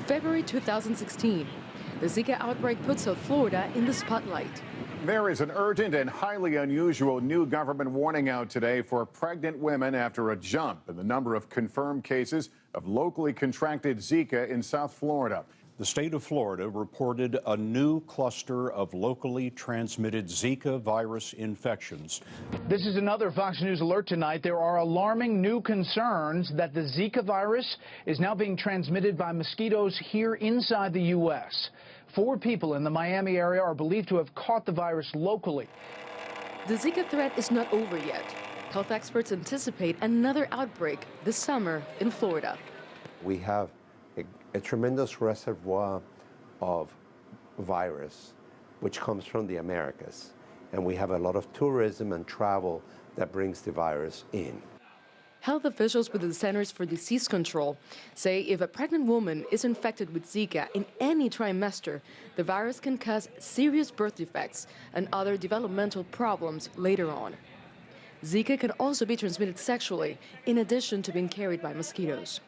February 2016. The Zika outbreak put South Florida in the spotlight. There is an urgent and highly unusual new government warning out today for pregnant women after a jump in the number of confirmed cases of locally contracted Zika in South Florida. The state of Florida reported a new cluster of locally transmitted Zika virus infections. This is another Fox News alert tonight. There are alarming new concerns that the Zika virus is now being transmitted by mosquitoes here inside the U.S. 4 people in the Miami area are believed to have caught the virus locally. The Zika threat is not over yet. Health experts anticipate another outbreak this summer in Florida. We have a tremendous reservoir of virus which comes from the Americas, and we have a lot of tourism and travel that brings the virus in. Health officials with the Centers for Disease Control say if a pregnant woman is infected with Zika in any trimester, the virus can cause serious birth defects and other developmental problems later on. Zika can also be transmitted sexually, in addition to being carried by mosquitoes.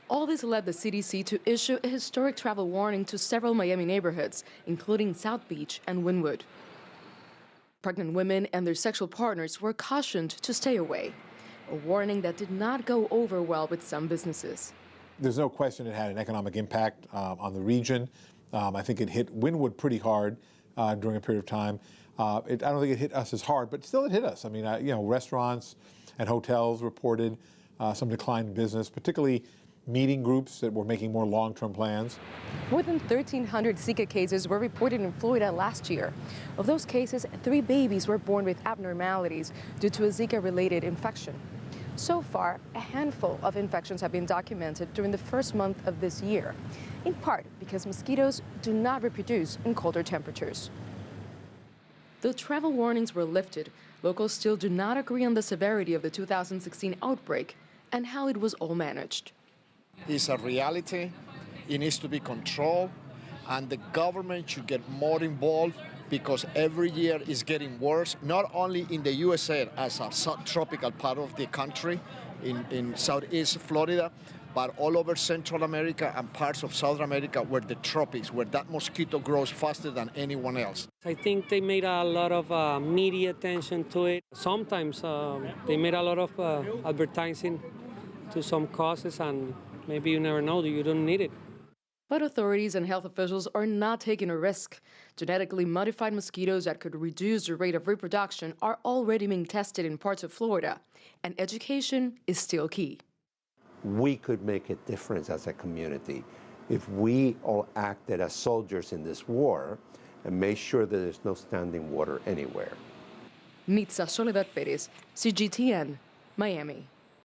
All this led the CDC to issue a historic travel warning to several Miami neighborhoods, including South Beach and Wynwood. Pregnant women and their sexual partners were cautioned to stay away, a warning that did not go over well with some businesses. There's no question it had an economic impact on the region. I think it hit Wynwood pretty hard during a period of time. I don't think it hit us as hard, but still it hit us. I mean, restaurants and hotels reported some decline in business, particularly meeting groups that were making more long-term plans. More than 1,300 Zika cases were reported in Florida last year. Of those cases, 3 babies were born with abnormalities due to a Zika-related infection. So far, a handful of infections have been documented during the first month of this year, in part because mosquitoes do not reproduce in colder temperatures. Though travel warnings were lifted, locals still do not agree on the severity of the 2016 outbreak and how it was all managed. It's a reality. It needs to be controlled, and the government should get more involved because every year it's getting worse, not only in the USA as a subtropical part of the country, in southeast Florida, but all over Central America and parts of South America where the tropics, where that mosquito grows faster than anyone else. I think they made a lot of media attention to it. Sometimes they made a lot of advertising to some causes, and maybe you never know, you don't need it. But authorities and health officials are not taking a risk. Genetically modified mosquitoes that could reduce the rate of reproduction are already being tested in parts of Florida, and education is still key. We could make a difference as a community if we all acted as soldiers in this war and made sure that there's no standing water anywhere. Nitza, Soledad, Perez, CGTN, Miami.